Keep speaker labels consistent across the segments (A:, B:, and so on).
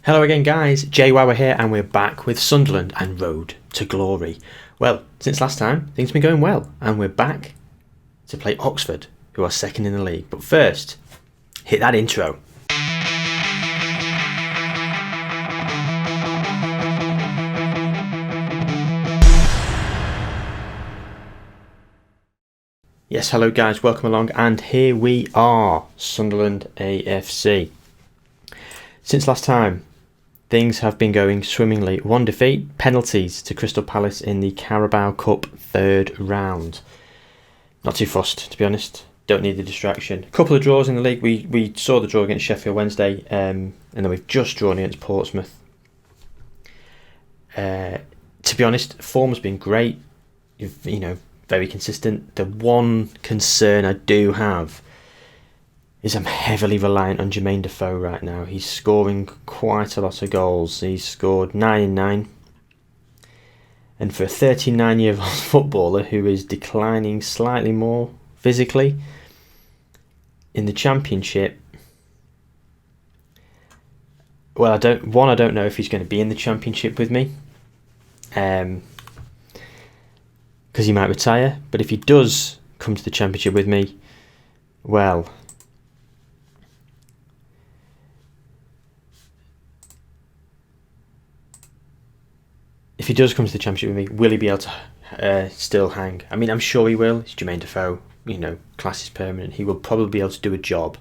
A: Hello again guys, Jay Wower here and we're back with Sunderland and Road to Glory. Well, since last time, things have been going well and we're back to play Oxford, who are second in the league. But first, hit that intro. Yes, hello guys, welcome along and here we are, Sunderland AFC. Since last time, things have been going swimmingly. One defeat, penalties to Crystal Palace in the Carabao Cup third round. Not too fussed, to be honest. Don't need the distraction. A couple of draws in the league. We saw the draw against Sheffield Wednesday, and then we've just drawn against Portsmouth. To be honest, form's been great. Very consistent. The one concern I do have is I'm heavily reliant on Jermaine Defoe right now. He's scoring quite a lot of goals. He's scored 9 in 9. And for a 39-year-old footballer who is declining slightly more physically in the Championship, well, I don't know if he's going to be in the Championship with me. Because he might retire. But if he does come to the Championship with me, well, if he does come to the Championship with me, will he be able to still hang? I mean, I'm sure he will. It's Jermaine Defoe. Class is permanent. He will probably be able to do a job.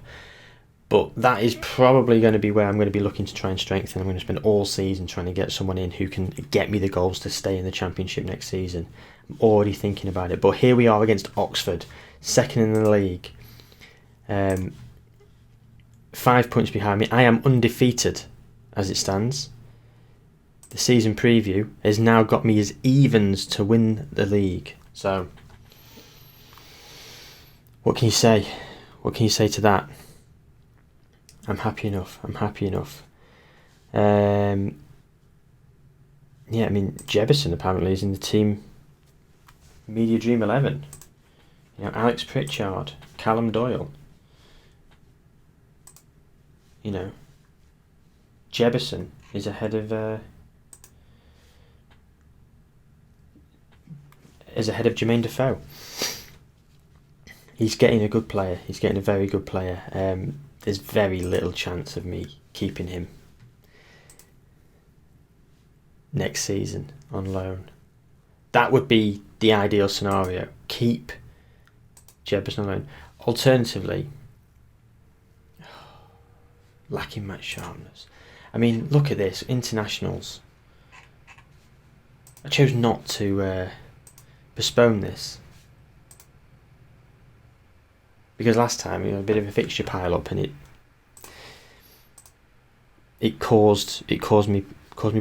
A: But that is probably going to be where I'm going to be looking to try and strengthen. I'm going to spend all season trying to get someone in who can get me the goals to stay in the Championship next season. I'm already thinking about it. But here we are against Oxford, second in the league. 5 points behind me. I am undefeated as it stands. The season preview has now got me as evens to win the league. So, what can you say? What can you say to that? I'm happy enough. Jebison apparently is in the team Media Dream 11. Alex Pritchard, Callum Doyle. Jebison is ahead of Jermaine Defoe. He's getting a good player. He's getting a very good player. There's very little chance of me keeping him next season on loan. That would be the ideal scenario. Keep Jebison on loan. Alternatively, lacking match sharpness. I mean, look at this. Internationals. I chose not to postpone this because last time a bit of a fixture pile up and it caused me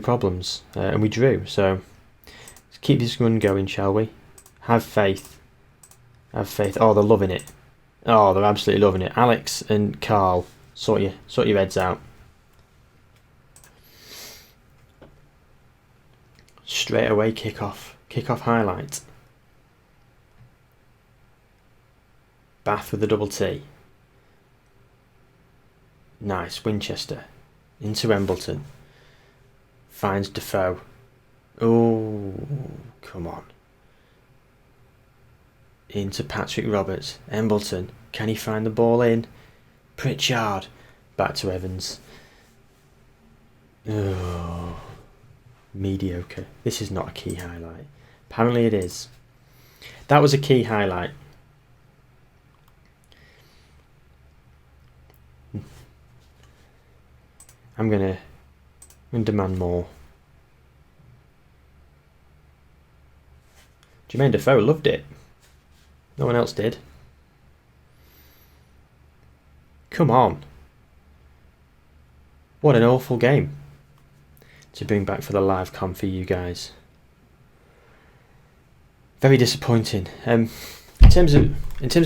A: problems and we drew. So let's keep this run going, shall we? Have faith. Oh, they're loving it. Oh, they're absolutely loving it. Alex and Carl, sort your heads out. Straight away kickoff highlight. Bath with a double T. Nice. Winchester into Embleton. Finds Defoe. Oh, come on. Into Patrick Roberts. Embleton. Can he find the ball in? Pritchard. Back to Evans. Oh, mediocre. This is not a key highlight. Apparently it is. That was a key highlight. I'm gonna demand more. Jermaine Defoe loved it. No one else did. Come on. What an awful game to bring back for the live com for you guys. Very disappointing. In terms of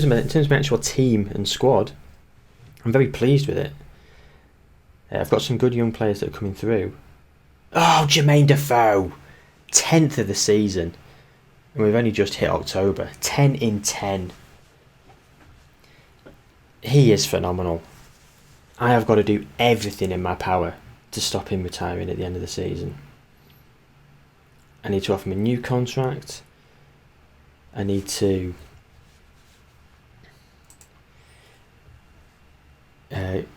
A: my actual team and squad, I'm very pleased with it. I've got some good young players that are coming through. Oh, Jermaine Defoe! 10th of the season. And we've only just hit October. 10 in 10. He is phenomenal. I have got to do everything in my power to stop him retiring at the end of the season. I need to offer him a new contract. I need to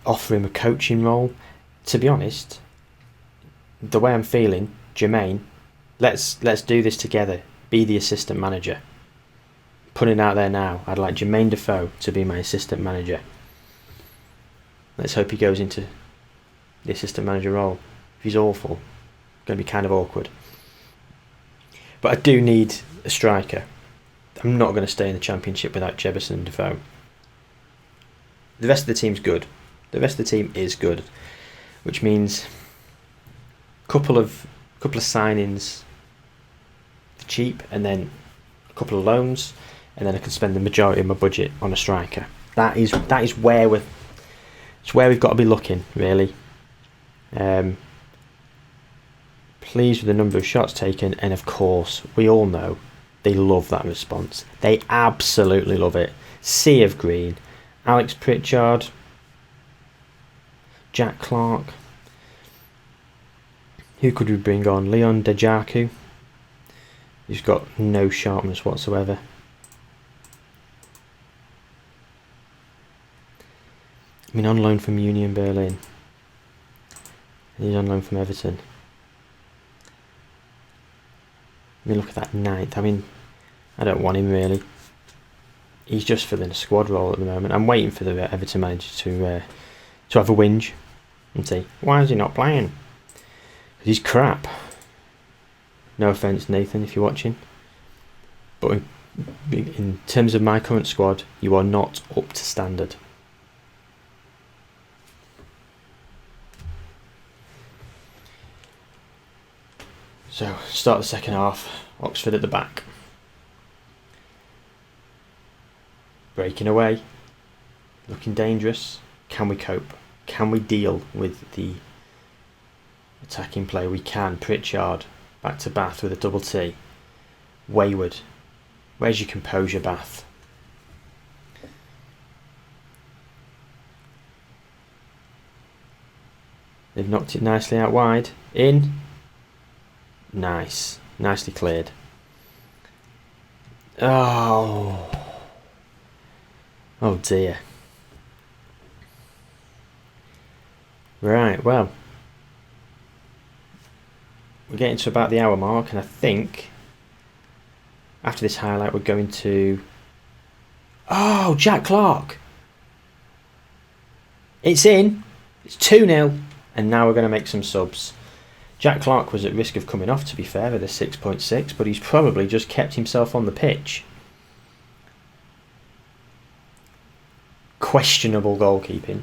A: offer him a coaching role. To be honest, the way I'm feeling, Jermaine, let's do this together. Be the assistant manager. Putting it out there now, I'd like Jermaine Defoe to be my assistant manager. Let's hope he goes into the assistant manager role. If he's awful, it's going to be kind of awkward. But I do need a striker. I'm not going to stay in the Championship without Jefferson and Defoe. The rest of the team's good. The rest of the team is good, which means a couple of signings for cheap, and then a couple of loans, and then I can spend the majority of my budget on a striker. That is where we've got to be looking, really. Pleased with the number of shots taken, and of course, we all know they love that response. They absolutely love it. Sea of Green, Alex Pritchard, Jack Clark. Who could we bring on? Leon Dejaku, who's got no sharpness whatsoever. I mean, on loan from Union Berlin. He's on loan from Everton. I mean, look at that ninth. I mean, I don't want him really. He's just filling a squad role at the moment. I'm waiting for the Everton manager to have a whinge and say, why is he not playing? Because he's crap. No offence, Nathan, if you're watching. But in terms of my current squad, you are not up to standard. So, start the second half. Oxford at the back. Breaking away. Looking dangerous. Can we cope? Can we deal with the attacking play? We can. Pritchard. Back to Bath with a double T. Wayward. Where's your composure, Bath? They've knocked it nicely out wide. In. Nice. Nicely cleared. Oh. Oh dear. Right, well. We're getting to about the hour mark, and I think after this highlight we're going to... Oh, Jack Clark! It's in. It's 2-0, and now we're going to make some subs. Jack Clark was at risk of coming off, to be fair, with a 6.6, but he's probably just kept himself on the pitch. Questionable goalkeeping,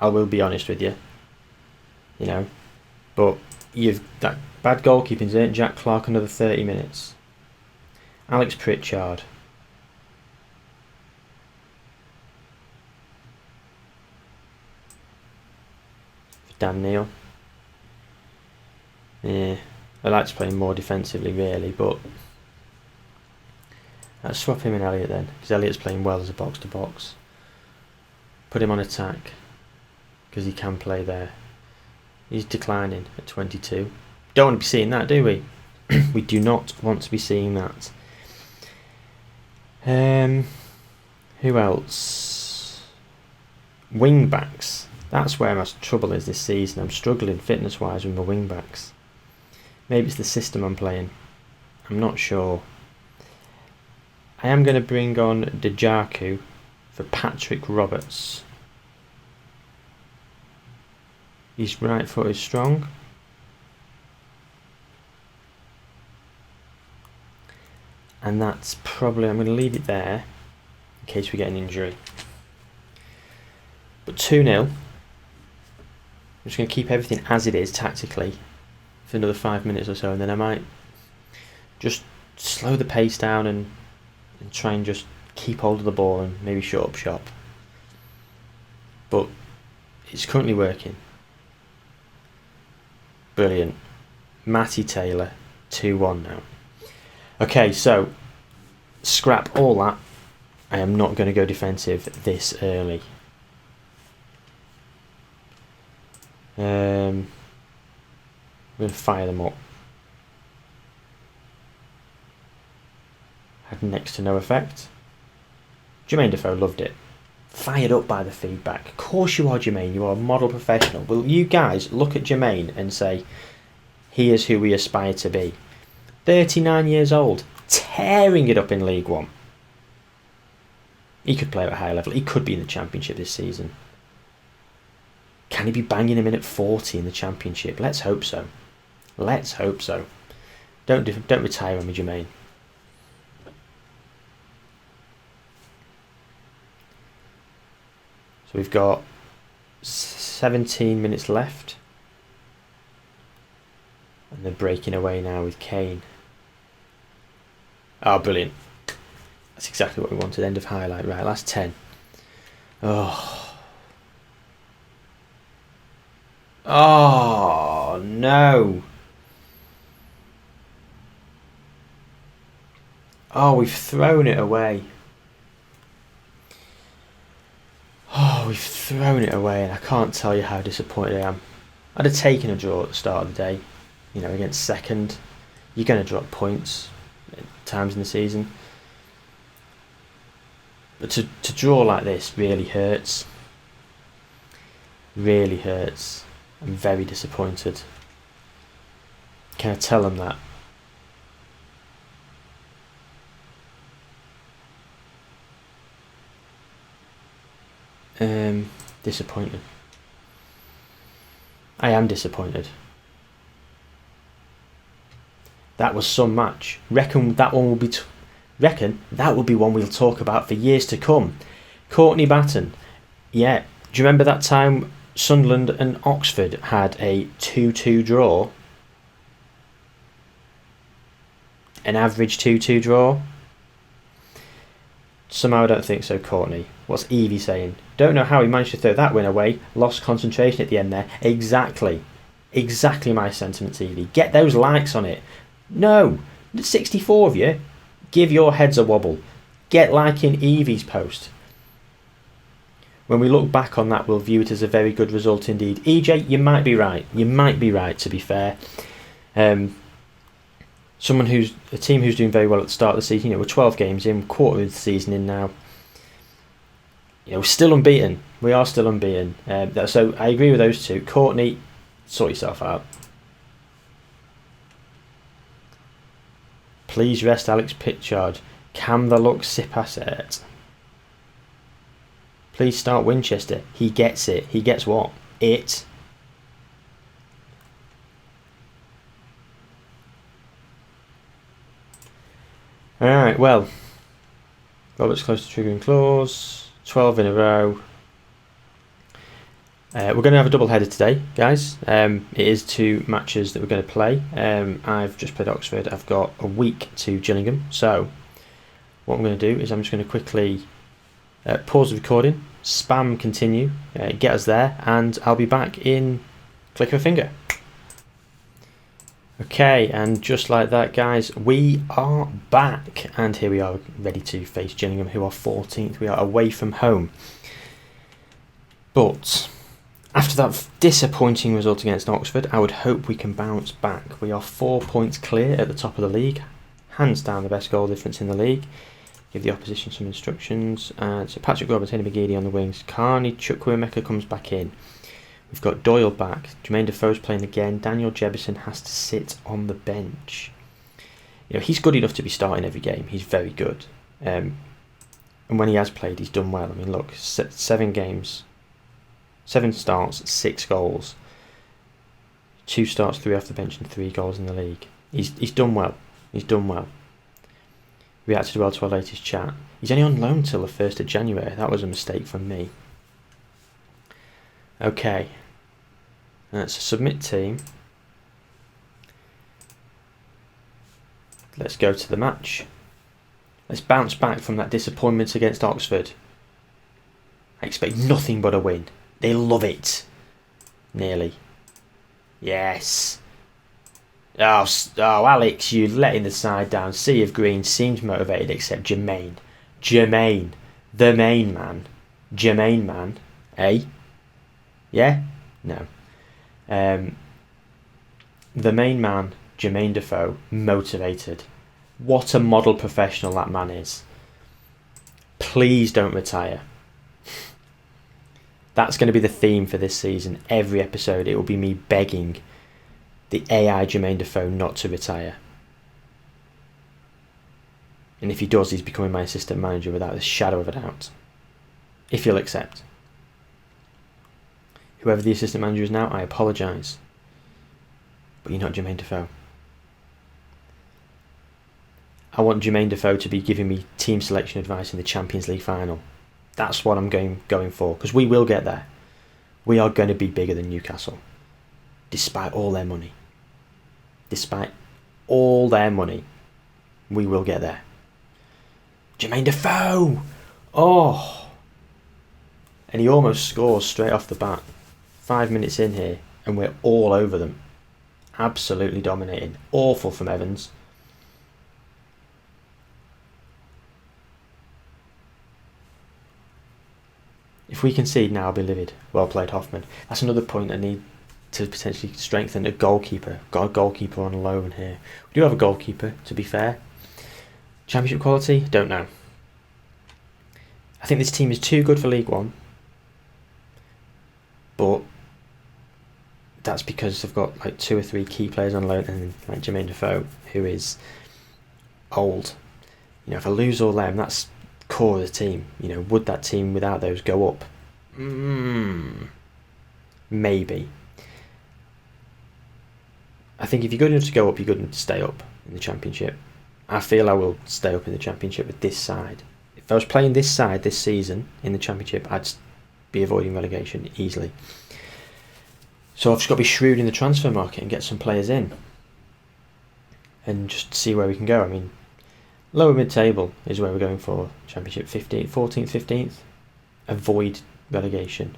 A: I will be honest with you. You know, but that bad goalkeeping's earned Jack Clark another 30 minutes. Alex Pritchard. Dan Neil. Yeah, I like to play more defensively really, but let's swap him and Elliot then, because Elliot's playing well as a box to box. Put him on attack, because he can play there. He's declining at 22. Don't want to be seeing that, do we? We do not want to be seeing that. Who else? Wing backs. That's where my trouble is this season. I'm struggling fitness wise with my wing backs. Maybe it's the system I'm playing. I'm not sure. I am going to bring on Dejaku for Patrick Roberts. His right foot is strong. And that's probably... I'm going to leave it there in case we get an injury. But 2-0. I'm just going to keep everything as it is tactically for another 5 minutes or so, and then I might just slow the pace down and try and just keep hold of the ball and maybe shut up shop. But it's currently working. Brilliant. Matty Taylor, 2-1 now. Okay, so scrap all that. I am not going to go defensive this early. We're going to fire them up. Had next to no effect. Jermaine Defoe loved it. Fired up by the feedback. Of course you are, Jermaine. You are a model professional. Will you guys look at Jermaine and say, he is who we aspire to be? 39 years old. Tearing it up in League One. He could play at a high level. He could be in the Championship this season. Can he be banging him in at 40 in the Championship? Let's hope so. Let's hope so. Don't retire on me, Jermaine. So we've got 17 minutes left. And they're breaking away now with Kane. Oh, brilliant. That's exactly what we wanted. End of highlight. Right, last 10. Oh. Oh, no. Oh, we've thrown it away. Oh, we've thrown it away, and I can't tell you how disappointed I am. I'd have taken a draw at the start of the day, you know, against second. You're going to drop points at times in the season. But to draw like this really hurts. Really hurts. I'm very disappointed. Can I tell them that? Disappointed. I am disappointed. That was some match. Reckon that one will be. Reckon that will be one we'll talk about for years to come. Courtney Batten. Yeah. Do you remember that time Sunderland and Oxford had a 2-2 draw? An average 2-2 draw? Somehow I don't think so, Courtney. What's Evie saying? Don't know how he managed to throw that win away. Lost concentration at the end there. Exactly. Exactly my sentiments, Evie. Get those likes on it. No. 64 of you. Give your heads a wobble. Get liking Evie's post. When we look back on that, we'll view it as a very good result indeed. EJ, you might be right. You might be right, to be fair. A team who's doing very well at the start of the season. You know, we're 12 games in, quarter of the season in now. You know, we're still unbeaten. We are still unbeaten. So I agree with those two. Courtney, sort yourself out. Please rest Alex Pitchard. Cam the look Sipasset. Please start Winchester. He gets it. He gets what? It. Alright, well. Robert's close to triggering clause. 12 in a row. We're going to have a double header today, guys. It is 2 matches that we're going to play. I've just played Oxford. I've got a week to Gillingham. So, what I'm going to do is I'm just going to quickly pause the recording, spam continue, get us there, and I'll be back in click of a finger. Okay, and just like that, guys, we are back, and here we are ready to face Gillingham, who are 14th. We are away from home. But after that disappointing result against Oxford, I would hope we can bounce back. We are 4 points clear at the top of the league, hands down the best goal difference in the league. Give the opposition some instructions. And so Patrick Roberts, Henry McGeady on the wings. Carney Chukwuemeka comes back in. We've got Doyle back. Jermaine Defoe's playing again. Daniel Jebison has to sit on the bench. You know, he's good enough to be starting every game. He's very good. And when he has played, he's done well. I mean, look, 7 games, 7 starts, 6 goals. 2 starts, 3 off the bench, and 3 goals in the league. He's done well. He's done well. Reacted well to our latest chat. He's only on loan till the 1st of January. That was a mistake from me. Okay. Let's submit team. Let's go to the match. Let's bounce back from that disappointment against Oxford. I expect nothing but a win. They love it. Nearly. Yes. Oh, Alex, you letting the side down. Sea of Green seems motivated except Jermaine. Jermaine. The main man. Jermaine man. Eh? Yeah? No. the main man, Jermaine Defoe, motivated. What a model professional that man is. Please don't retire. That's going to be the theme for this season. Every episode it will be me begging the AI Jermaine Defoe not to retire. And if he does, he's becoming my assistant manager without a shadow of a doubt. If he'll accept. Whoever the assistant manager is now, I apologise. But you're not Jermaine Defoe. I want Jermaine Defoe to be giving me team selection advice in the Champions League final. That's what I'm going for, because we will get there. We are going to be bigger than Newcastle. Despite all their money. Despite all their money, we will get there. Jermaine Defoe! Oh! And he almost scores straight off the bat. 5 minutes in here, and we're all over them. Absolutely dominating. Awful from Evans. If we concede now, I'll be livid. Well played, Hoffman. That's another point I need to potentially strengthen. A goalkeeper. Got a goalkeeper on loan here. We do have a goalkeeper, to be fair. Championship quality? Don't know. I think this team is too good for League One. But that's because they've got like 2 or 3 key players on loan, and like Jermaine Defoe, who is old. You know, if I lose all them, that's core of the team. You know, would that team without those go up? Maybe. I think if you're good enough to go up, you're good enough to stay up in the Championship. I feel I will stay up in the Championship with this side. If I was playing this side this season in the Championship, I'd be avoiding relegation easily. So I've just got to be shrewd in the transfer market and get some players in and just see where we can go. I mean, lower mid-table is where we're going for Championship. 15th, 14th, 15th. Avoid relegation.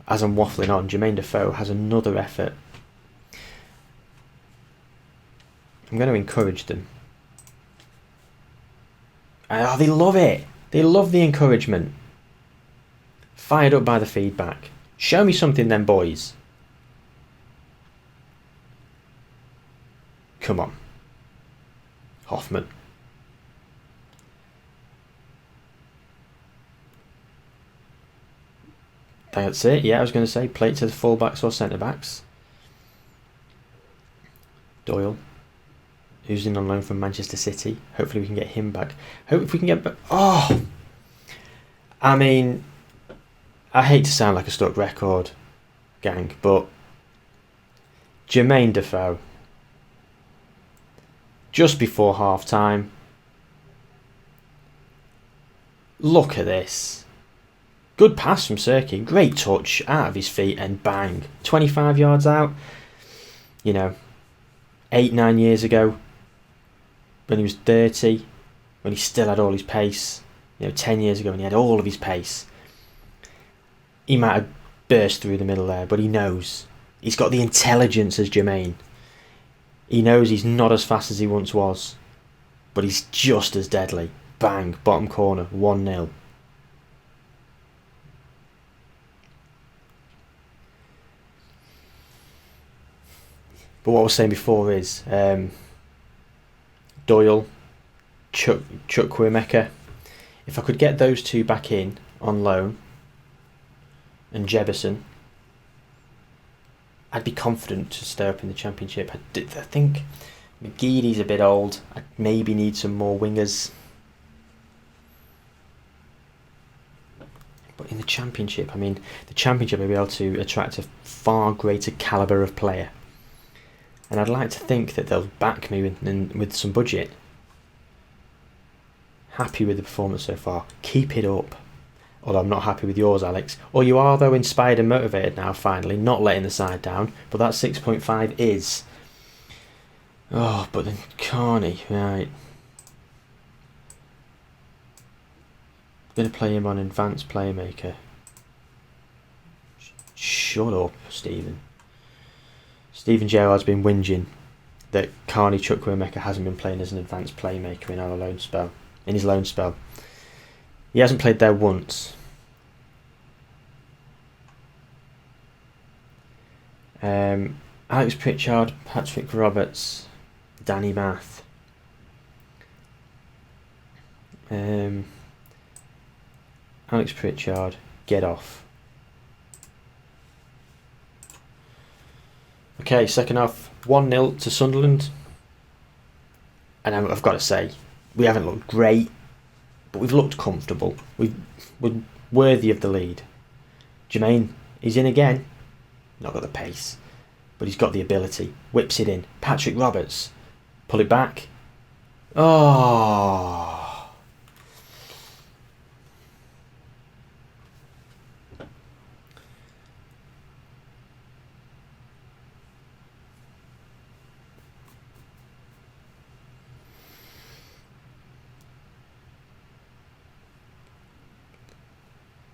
A: As I'm waffling on, Jermaine Defoe has another effort. I'm going to encourage them. Oh, they love it. They love the encouragement. Fired up by the feedback. Show me something then, boys. Come on. Hoffman. That's it. Yeah, I was going to say play it to the full-backs or centre-backs. Doyle, who's in on loan from Manchester City. Hopefully we can get him back. Hope if we can get back. Oh! I mean, I hate to sound like a stuck record, gang, but Jermaine Defoe, just before half-time. Look at this. Good pass from Serki. Great touch out of his feet and bang. 25 yards out. You know, 8-9 years ago, when he was 30, when he still had all his pace. You know, 10 years ago when he had all of his pace. He might have burst through the middle there, but he knows. He's got the intelligence as Jermaine. He knows he's not as fast as he once was, but he's just as deadly. Bang, bottom corner, 1-0. But what I was saying before is Doyle, Chukwuemeka. If I could get those two back in on loan and Jebison, I'd be confident to stay up in the Championship. I think McGeady's a bit old. I maybe need some more wingers. But in the Championship, I mean, the Championship will be able to attract a far greater calibre of player. And I'd like to think that they'll back me with some budget. Happy with the performance so far. Keep it up. Although I'm not happy with yours, Alex. Or you are, though, inspired and motivated now, finally. Not letting the side down. But that 6.5 is... Oh, but then Carney, right. Going to play him on advanced playmaker. Shut up, Stephen. Stephen Gerrard's been whinging that Carney Chukwuemeka hasn't been playing as an advanced playmaker in his loan spell. He hasn't played there once. Alex Pritchard, Patrick Roberts, Danny Math. Alex Pritchard, get off. Okay, second half, 1-0 to Sunderland. And I've got to say, we haven't looked great, but we've looked comfortable. We're worthy of the lead. Jermaine, he's in again. Not got the pace, but he's got the ability. Whips it in. Patrick Roberts, pull it back. Oh.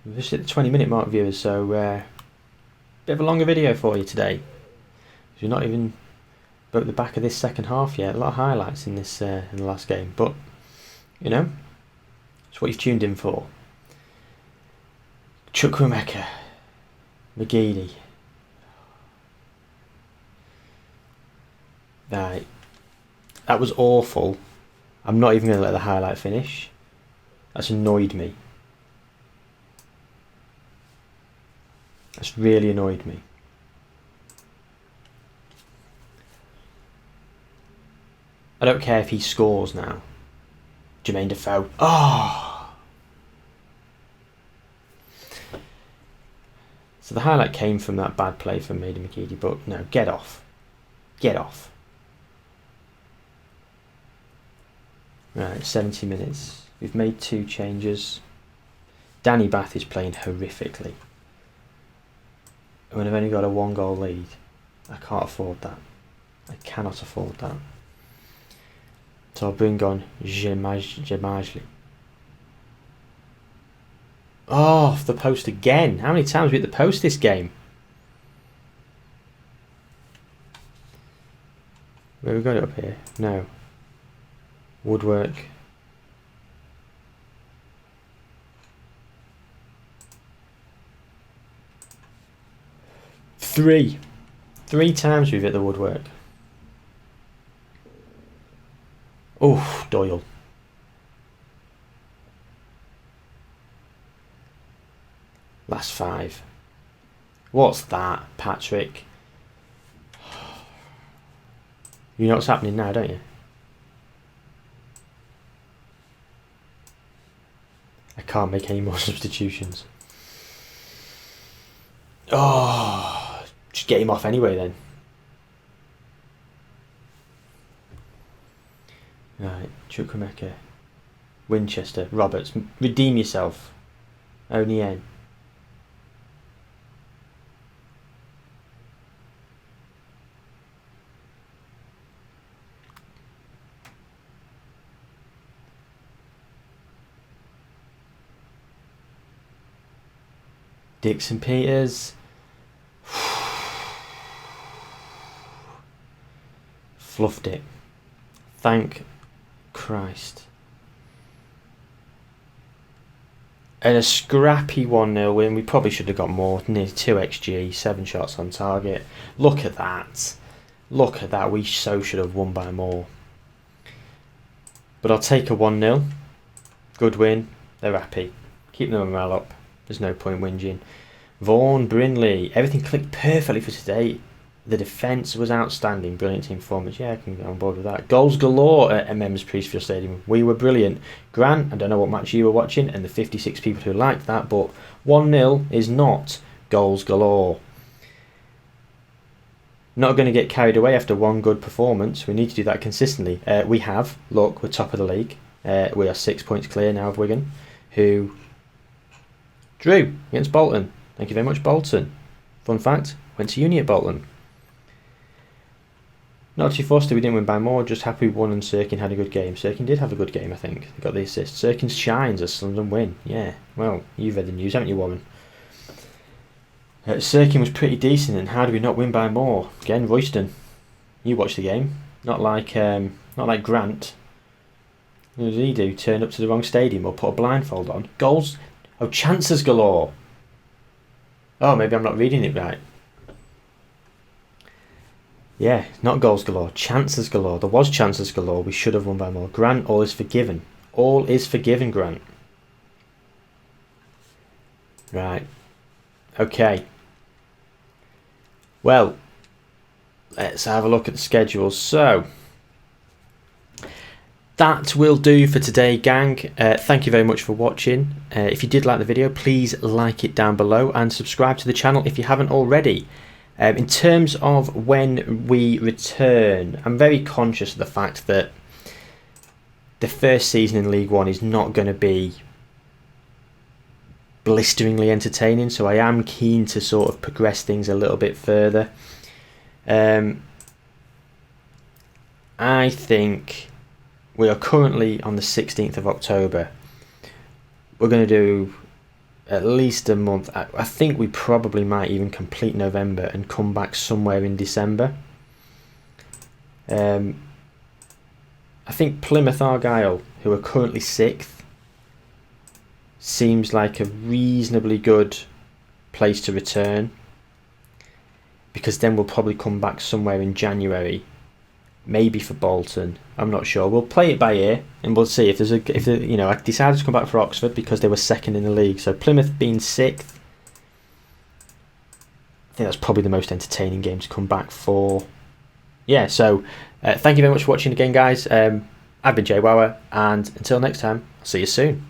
A: We've just hit the 20-minute mark, viewers, so bit of a longer video for you today. We're not even broke the back of this second half yet. A lot of highlights in this in the last game, but you know, it's what you've tuned in for. Chukwuemeka, McGeady. Right, that was awful. I'm not even going to let the highlight finish. That's annoyed me. That's really annoyed me. I don't care if he scores now. Jermaine Defoe. Oh! So the highlight came from that bad play from Maida McGeady, but no, get off. Get off. Right, 70 minutes. We've made 2 changes. Danny Bath is playing horrifically. When I've only got a 1-goal lead, I can't afford that. I cannot afford that. So I'll bring on Gemajli. Oh, off the post again. How many times have we hit the post this game? Where have we got it up here? No. Woodwork. Three times we've hit the woodwork. Oh, Doyle. Last 5. What's that, Patrick? You know what's happening now, don't you? I can't make any more substitutions. Oh. Just get him off anyway then. Right, Chukwuemeka, Winchester, Roberts, redeem yourself. Onien. Dixon Peters. Fluffed it. Thank Christ. And a scrappy 1-0 win. We probably should have got more. Nearly 2 XG, 7 shots on target. Look at that. Look at that. We so should have won by more. But I'll take a 1-0. Good win. They're happy. Keep the morale up. There's no point whinging. Vaughan, Brinley. Everything clicked perfectly for today. The defence was outstanding. Brilliant team performance. Yeah, I can get on board with that. Goals galore at MM's Priestfield Stadium. We were brilliant. Grant, I don't know what match you were watching, and the 56 people who liked that, but 1-0 is not goals galore. Not going to get carried away after one good performance. We need to do that consistently. We have. Look, we're top of the league. We are 6 points clear now of Wigan, who drew against Bolton. Thank you very much, Bolton. Fun fact, went to uni at Bolton. Not too fussed, we didn't win by more, just happy we won and Sirkin had a good game. Sirkin did have a good game, I think. He got the assist. Sirkin shines as Sunderland win. Yeah, well, you've read the news, haven't you, Warren? Sirkin was pretty decent, and how do we not win by more? Again, Royston. You watched the game. Not like Grant. What did he do? Turn up to the wrong stadium or put a blindfold on? Goals? Oh, chances galore. Oh, maybe I'm not reading it right. Yeah, not goals galore, chances galore. There was chances galore. We should have won by more. Grant, all is forgiven. All is forgiven, Grant. Right. Okay. Well, let's have a look at the schedule. So, that will do for today, gang. Thank you very much for watching. If you did like the video, please like it down below and subscribe to the channel if you haven't already. In terms of when we return, I'm very conscious of the fact that the first season in League One is not going to be blisteringly entertaining, so I am keen to sort of progress things a little bit further. I think we are currently on the 16th of October. We're going to do at least a month. I think we probably might even complete November and come back somewhere in December. I think Plymouth Argyle, who are currently 6th, seems like a reasonably good place to return, because then we'll probably come back somewhere in January, maybe for Bolton. I'm not sure. We'll play it by ear and we'll see if I decided to come back for Oxford because they were 2nd in the league. So Plymouth being 6th, I think that's probably the most entertaining game to come back for. Yeah, so thank you very much for watching again, guys. I've been Jay Wower, and until next time, I'll see you soon.